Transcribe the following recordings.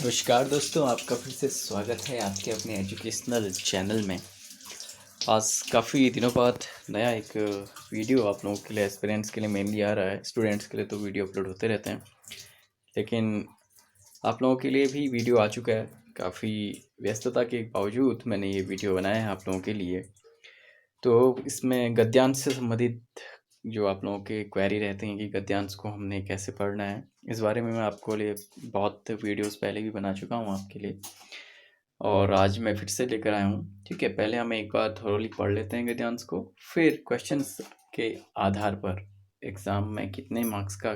नमस्कार दोस्तों, आपका फिर से स्वागत है आपके अपने एजुकेशनल चैनल में। आज काफ़ी दिनों बाद नया एक वीडियो आप लोगों के लिए, एस्पिरेंट्स के लिए मेनली आ रहा है। स्टूडेंट्स के लिए तो वीडियो अपलोड होते रहते हैं, लेकिन आप लोगों के लिए भी वीडियो आ चुका है। काफ़ी व्यस्तता के बावजूद मैंने ये वीडियो बनाया है आप लोगों के लिए। तो इसमें गद्यांश से संबंधित जो आप लोगों के क्वेरी रहते हैं कि गद्यांश को हमने कैसे पढ़ना है, इस बारे में मैं आपको लिए बहुत वीडियोस पहले भी बना चुका हूँ आपके लिए, और आज मैं फिर से लेकर आया हूँ। ठीक है, पहले हम एक बार थोरोली पढ़ लेते हैं गद्यांश को, फिर क्वेश्चंस के आधार पर एग्ज़ाम में कितने मार्क्स का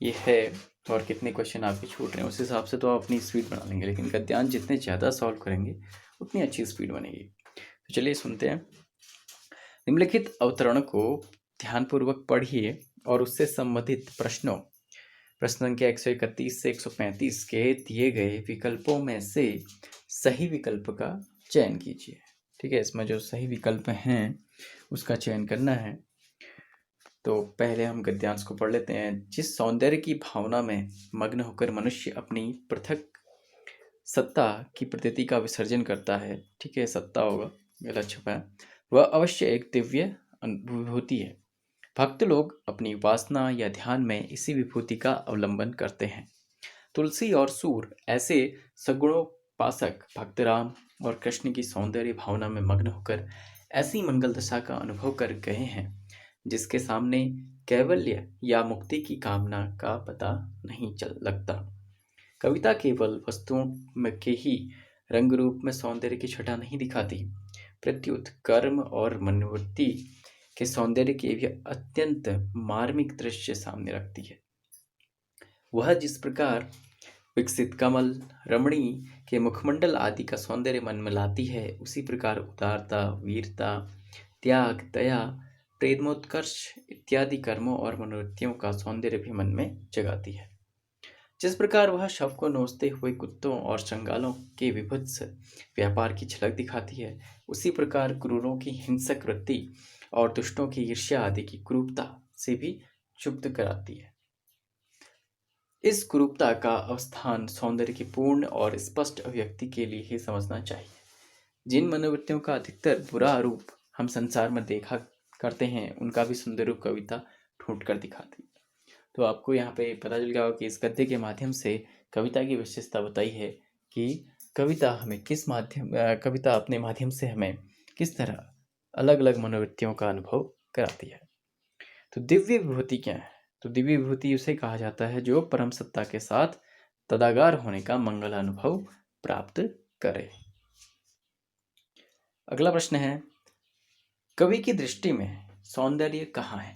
ये है और कितने क्वेश्चन आपके छूट रहे हैं, उस हिसाब से तो आप अपनी स्पीड बना लेंगे। लेकिन गद्यांश जितने ज़्यादा सॉल्व करेंगे उतनी अच्छी स्पीड बनेगी। तो चलिए सुनते हैं। निम्नलिखित अवतरण को ध्यानपूर्वक पढ़िए और उससे संबंधित प्रश्न संख्या 131 से 135 के दिए गए विकल्पों में से सही विकल्प का चयन कीजिए। ठीक है, इसमें जो सही विकल्प हैं उसका चयन करना है। तो पहले हम गद्यांश को पढ़ लेते हैं। जिस सौंदर्य की भावना में मग्न होकर मनुष्य अपनी पृथक सत्ता की प्रतीति का विसर्जन करता है, ठीक है, सत्ता होगा, गलत छपा है, वह अवश्य एक दिव्य विभूति है। भक्त लोग अपनी उपासना या ध्यान में इसी विभूति का अवलंबन करते हैं। तुलसी और सूर ऐसे सगुणोपासक भक्तराम और कृष्ण की सौंदर्य भावना में मग्न होकर ऐसी मंगल दशा का अनुभव कर गए हैं जिसके सामने कैवल्य या मुक्ति की कामना का पता नहीं चल लगता। कविता केवल वस्तुओं में के ही रंग रूप में सौंदर्य की छटा नहीं दिखाती, प्रत्युत कर्म और मनोवृत्ति के सौंदर्य के भी अत्यंत मार्मिक दृश्य सामने रखती है। वह जिस प्रकार विकसित कमल, रमणी के मुखमंडल आदि का सौंदर्य मन में लाती है, उसी प्रकार उदारता, वीरता, त्याग, दया, प्रेमोत्कर्ष इत्यादि कर्मों और मनोवृत्तियों का सौंदर्य भी मन में जगाती है। जिस प्रकार वह शव को नोचते हुए कुत्तों और चंगालों के विभत्स व्यापार की झलक दिखाती है, उसी प्रकार क्रूरों की हिंसक वृत्ति और दुष्टों की ईर्ष्या आदि की क्रूरता से भी क्षुब्ध कराती है। इस कुरूपता का अवस्थान सौंदर्य की पूर्ण और स्पष्ट अभिव्यक्ति के लिए ही समझना चाहिए। जिन मनोवृत्तियों का अधिकतर बुरा रूप हम संसार में देखा करते हैं, उनका भी सुंदर रूप कविता ढूंढ कर दिखाती है। तो आपको यहाँ पे पता चल गया होगा कि इस गद्य के माध्यम से कविता की विशेषता बताई है कि कविता हमें कविता अपने माध्यम से हमें किस तरह अलग अलग मनोवृत्तियों का अनुभव कराती है। तो दिव्य विभूति क्या है? तो दिव्य विभूति उसे कहा जाता है जो परम सत्ता के साथ तदागार होने का मंगल अनुभव प्राप्त करे। अगला प्रश्न है, कवि की दृष्टि में सौंदर्य कहाँ है?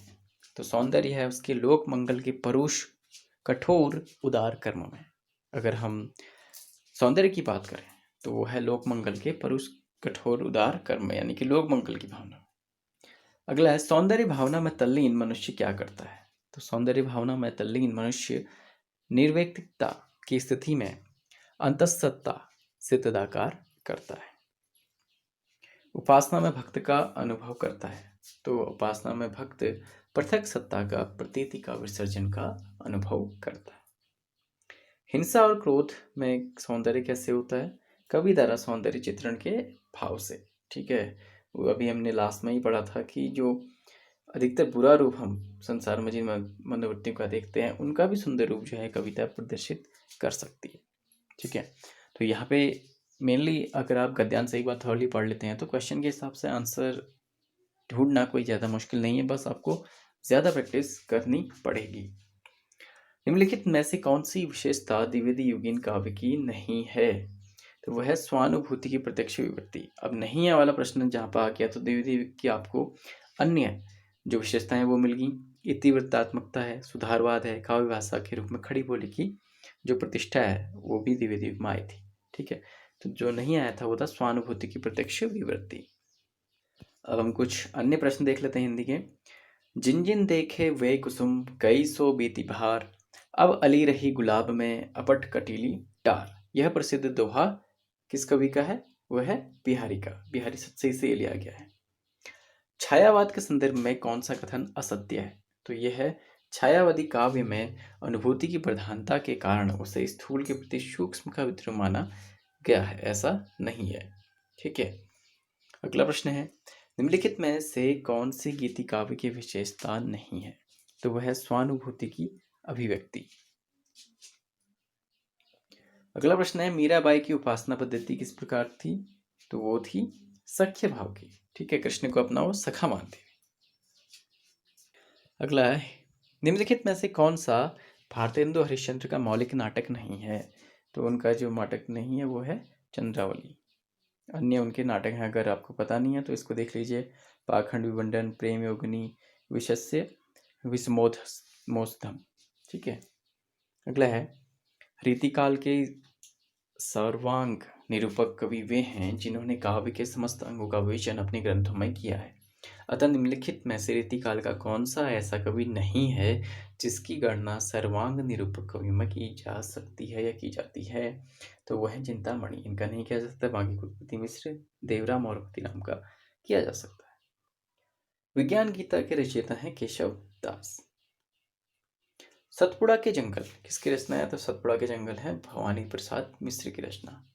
तो सौंदर्य है उसके लोक मंगल के परुष कठोर उदार कर्म में। अगर हम सौंदर्य की बात करें तो वो है लोक मंगल के परुष कठोर उदार कर्म, यानी कि लोक मंगल की भावना। अगला है, सौंदर्य भावना में तल्लीन मनुष्य क्या करता है? तो सौंदर्य भावना में तल्लीन मनुष्य निर्वैयक्तिकता की स्थिति में अंतःसत्ता से तदाकार करता है। उपासना में भक्त का अनुभव करता है। तो उपासना में भक्त पृथक सत्ता का प्रतीति का विसर्जन का अनुभव करता है। हिंसा और क्रोध में सौंदर्य कैसे होता है? कवि द्वारा सौंदर्य चित्रण के भाव से। ठीक है, वो अभी हमने लास्ट में ही पढ़ा था कि जो अधिकतर बुरा रूप हम संसार में जिन मनोवृत्तियों का देखते हैं, उनका भी सुंदर रूप जो है कविता प्रदर्शित कर सकती है। ठीक है, तो यहाँ पे मेनली अगर आप गद्यांश एक बार थॉरली पढ़ लेते हैं तो क्वेश्चन के हिसाब से आंसर ढूंढना कोई ज़्यादा मुश्किल नहीं है, बस आपको ज़्यादा प्रैक्टिस करनी पड़ेगी। निम्नलिखित में से कौन सी विशेषता द्विवेदी युगीन काव्य की नहीं है? तो वह है स्वानुभूति की प्रत्यक्ष विवृत्ति। अब नहीं है वाला प्रश्न जहाँ पर आ गया, तो द्विवेदी युग की आपको अन्य जो विशेषताएं वो मिल गई। इतिवृत्तात्मकता है, सुधारवाद है, काव्य भाषा के रूप में खड़ी बोली की जो प्रतिष्ठा है वो भी द्विवेदी युग में आई थी। ठीक है, तो जो नहीं आया था वो था स्वानुभूति की प्रत्यक्ष विवृत्ति। अब हम कुछ अन्य प्रश्न देख लेते हैं हिंदी के। जिन जिन देखे वे कुसुम कई सो बीती बहार, अब अली रही गुलाब में अपट कटीली टार। यह प्रसिद्ध दोहा किस कवि का है? वह है बिहारी का। बिहारी सत्सई से लिया गया है। छायावाद के संदर्भ में कौन सा कथन असत्य है? तो यह है छायावादी काव्य में अनुभूति की प्रधानता के कारण उसे स्थूल के प्रति सूक्ष्म का विद्रोह माना गया है, ऐसा नहीं है। ठीक है, अगला प्रश्न है, निम्नलिखित में से कौन सी गीति काव्य की विशेषता नहीं है? तो वह है स्वानुभूति की अभिव्यक्ति। अगला प्रश्न है, मीराबाई की उपासना पद्धति किस प्रकार थी? तो वो थी सख्य भाव की। ठीक है, कृष्ण को अपना वो सखा मानती थी। अगला है, निम्नलिखित में से कौन सा भारतेंदु हरिश्चंद्र का मौलिक नाटक नहीं है? तो उनका जो नाटक नहीं है वो है चंद्रावली। अन्य उनके नाटक हैं, अगर आपको पता नहीं है तो इसको देख लीजिए। पाखंड विभंडन, प्रेम योगिनी, विशस्य विषमोधम। ठीक है, अगला है, रीतिकाल के सर्वांग निरूपक कवि वे हैं जिन्होंने काव्य के समस्त अंगों का विवेचन अपने ग्रंथों में किया है। अतः निम्नलिखित में से रीतिकाल का कौन सा ऐसा कवि नहीं है जिसकी गणना सर्वांग निरूपक कवि में की जा सकती है या की जाती है? तो वह है चिंतामणि। इनका नहीं किया जा सकता, बाकी कुलपति मिश्र, देवराम और मोतीराम का किया जा सकता है। विज्ञान गीता के रचयिता हैं केशव दास। सतपुड़ा के जंगल किसकी रचना है? तो सतपुड़ा के जंगल है भवानी प्रसाद मिश्र की रचना।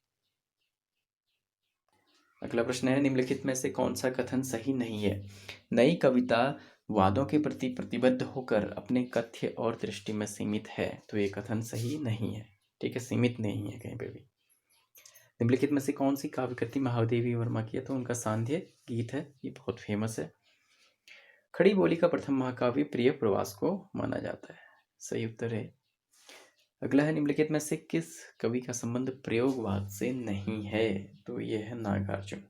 अगला प्रश्न है, निम्नलिखित में से कौन सा कथन सही नहीं है? नई कविता वादों के प्रति प्रतिबद्ध होकर अपने कथ्य और दृष्टि में सीमित है। तो ये कथन सही नहीं है। ठीक है, सीमित नहीं है कहीं पे भी। निम्नलिखित में से कौन सी काव्य कृति महादेवी वर्मा की है? तो उनका सांध्य गीत है, ये बहुत फेमस है। खड़ी बोली का प्रथम महाकाव्य प्रिय प्रवास को माना जाता है। सही उत्तर है। अगला है, निम्नलिखित में से किस कवि का संबंध प्रयोगवाद से नहीं है? तो यह है नागार्जुन।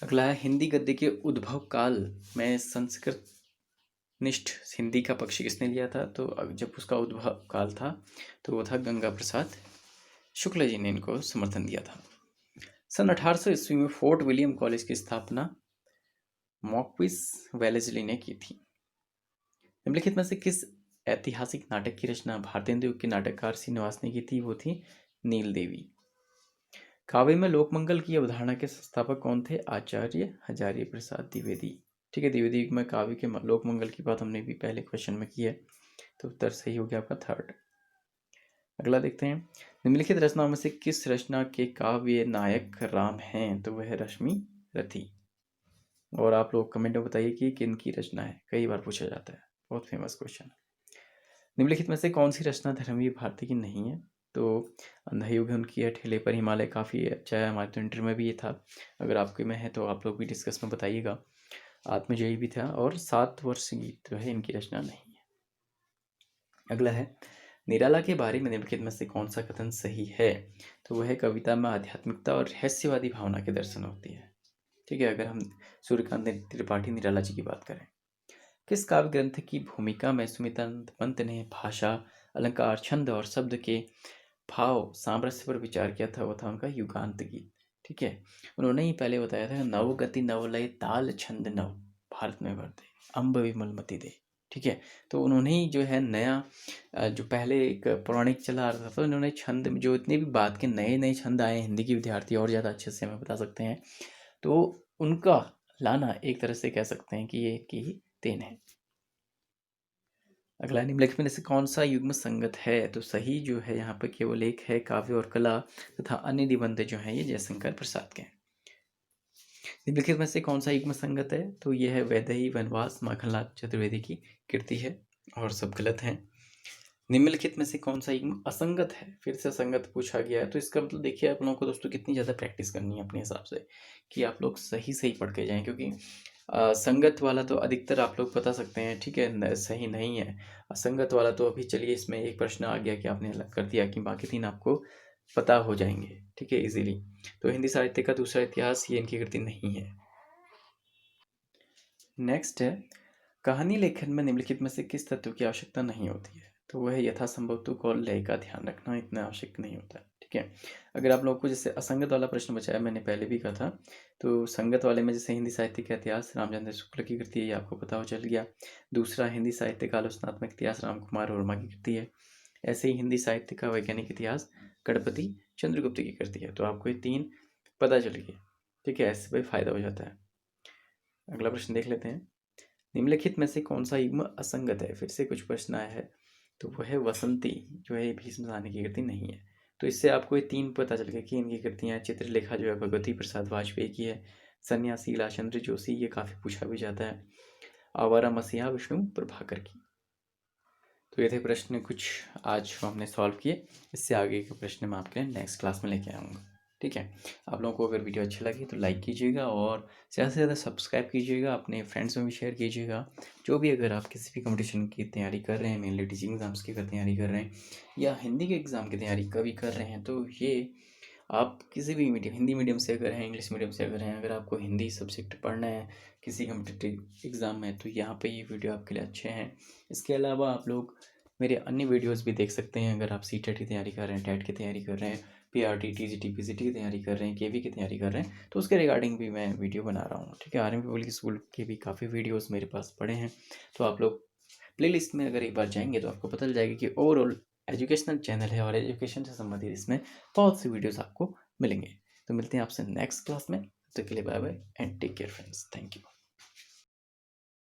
अगला है, हिंदी गद्य के उद्भव काल में संस्कृत निष्ठ हिंदी का पक्ष किसने लिया था? तो जब उसका उद्भव काल था तो वो था गंगा प्रसाद शुक्ल जी ने इनको समर्थन दिया था। सन 1800 ईस्वी में फोर्ट विलियम कॉलेज की स्थापना मॉक्विस वेलेस्ली ने की थी। निम्नलिखित में से किस ऐतिहासिक नाटक की रचना भारतेंदु युग के नाटककार श्रीनिवास ने की थी? वो थी नील देवी। काव्य में लोकमंगल की अवधारणा के संस्थापक कौन थे? आचार्य हजारी प्रसाद द्विवेदी। ठीक है, द्विवेदी युग में काव्य के लोकमंगल की बात हमने भी पहले क्वेश्चन में की है, तो उत्तर सही हो गया आपका थर्ड। अगला देखते हैं, निम्नलिखित रचनाओं में से किस रचना के काव्य नायक राम हैं? तो वह है रश्मि रथी। और आप लोग कमेंट में बताइए कि किन की रचना है, कई बार पूछा जाता है, बहुत फेमस क्वेश्चन। निम्नलिखित में से कौन सी रचना धर्मवीर भारती की नहीं है? तो अंधायुग है उनकी है, ठेले पर हिमालय काफ़ी अच्छा है, हमारे तो इंटर में भी ये था। अगर आपके में है तो आप लोग भी डिस्कस में बताइएगा। आत्मजयी भी था, और 7 वर्ष गीत जो है इनकी रचना नहीं है। अगला है, निराला के बारे में निम्नलिखित में से कौन सा कथन सही है? तो वह कविता में आध्यात्मिकता और रहस्यवादी भावना के दर्शन होती है। ठीक है, अगर हम सूर्यकांत त्रिपाठी निराला जी की बात करें। किस काव्य ग्रंथ की भूमिका में सुमित्रानंद पंत ने भाषा, अलंकार, छंद और शब्द के भाव सामरस्य पर विचार किया था? वो था उनका युगांत गीत। ठीक है, उन्होंने ही पहले बताया था, नव गति नवलय ताल छंद नव भारत में वर्ते अम्ब विमल मति दे। ठीक है, तो उन्होंने ही जो है नया जो पहले एक पौराणिक चला आ रहा था, तो उन्होंने छंद में जो इतने भी बात के नए नए छंद आए, हिंदी के विद्यार्थी और ज़्यादा अच्छे से हमें बता सकते हैं, तो उनका लाना एक तरह से कह सकते हैं कि ये की देन है। अगला, निम्नलिखित में से कौन सा युग्म संगत है? तो सही जो है यहाँ पर केवल एक है, काव्य और कला तथा अन्य निबंध जो है ये जयशंकर प्रसाद के हैं। निम्नलिखित में से कौन सा युग्म संगत है? तो यह है वैदेही वनवास माखनलाल चतुर्वेदी की कृति है, और सब गलत हैं। निम्नलिखित में से कौन सा युग्म असंगत है? फिर से असंगत पूछा गया है, तो इसका मतलब देखिए आप लोगों को दोस्तों कितनी ज़्यादा प्रैक्टिस करनी है अपने हिसाब से, कि आप लोग सही सही पढ़ के जाएं, क्योंकि संगत वाला तो अधिकतर आप लोग बता सकते हैं, ठीक है, सही नहीं है। असंगत वाला तो अभी चलिए इसमें एक प्रश्न आ गया कि आपने अलग कर दिया, कि बाकी 3 आपको पता हो जाएंगे, ठीक है, इजीली। तो हिंदी साहित्य का दूसरा इतिहास, ये इनकी कृति नहीं है। नेक्स्ट है, कहानी लेखन में निम्नलिखित में से किस तत्व की आवश्यकता नहीं होती है? तो वह है यथासंभव तुक और लय का ध्यान रखना, इतना आवश्यक नहीं होता है। ठीक है, अगर आप लोगों को जैसे असंगत वाला प्रश्न बचाया, मैंने पहले भी कहा था, तो संगत वाले में जैसे हिंदी साहित्य का इतिहास रामचंद्र शुक्ल की कृति है, ये आपको पता हो चल गया। दूसरा हिंदी साहित्य का आलोचनात्मक इतिहास राम कुमार वर्मा की कृति है। ऐसे ही हिंदी साहित्य का वैज्ञानिक इतिहास गणपति चंद्रगुप्त की कृति है। तो आपको ये 3 पता चल गया। ठीक है, ऐसे भाई फायदा हो जाता है। अगला प्रश्न देख लेते हैं, निम्नलिखित में से कौन सा युग्म असंगत है? फिर से कुछ प्रश्न आया है, तो वह है वसंती, जो है भीष्म दान की कृति नहीं है। तो इससे आपको ये 3 पता चल गया कि इनकी कृतियाँ। चित्रलेखा जो है भगवती प्रसाद वाजपेयी की है। सन्यासी लाशेंद्र जोशी, ये काफ़ी पूछा भी जाता है। आवारा मसीहा विष्णु प्रभाकर की। तो ये थे प्रश्न कुछ आज जो हमने सॉल्व किए। इससे आगे के प्रश्न मैं आपके लिए नेक्स्ट क्लास में लेके आऊँगा। ठीक है, आप लोगों को अगर वीडियो अच्छी लगी तो लाइक कीजिएगा और ज़्यादा से ज़्यादा सब्सक्राइब कीजिएगा, अपने फ्रेंड्स में भी शेयर कीजिएगा। जो भी अगर आप किसी भी कंपटीशन की तैयारी कर रहे हैं, मेनली टीचिंग एग्ज़ाम्स की अगर तैयारी कर रहे हैं या हिंदी के एग्ज़ाम की तैयारी कभी कर रहे हैं, तो ये आप किसी भी मीडियम, हिंदी मीडियम से अगर हैं, इंग्लिश मीडियम से अगर हैं, अगर आपको हिंदी सब्जेक्ट पढ़ना है किसी कम्पिटिटिव एग्ज़ाम में, तो यहाँ पे ये वीडियो आपके लिए अच्छे हैं। इसके अलावा आप लोग मेरे अन्य वीडियोस भी देख सकते हैं। अगर आप सीटेट की तैयारी कर रहे हैं, टेट की तैयारी कर रहे हैं, पीआरटी, टीजीटी, पीजीटी की तैयारी कर रहे हैं, केवी की तैयारी कर रहे हैं, तो उसके रिगार्डिंग भी मैं वीडियो बना रहा हूँ। ठीक है, आर्मी पब्लिक स्कूल के भी काफ़ी वीडियोस मेरे पास पड़े हैं। तो आप लोग प्लेलिस्ट में अगर एक बार जाएंगे तो आपको पता चल जाएगा कि ओवरऑल एजुकेशनल चैनल है और एजुकेशन से संबंधित इसमें बहुत सी वीडियोस आपको मिलेंगे। तो मिलते हैं आपसे नेक्स्ट क्लास में। तो के लिए bye bye and take care friends. Thank you.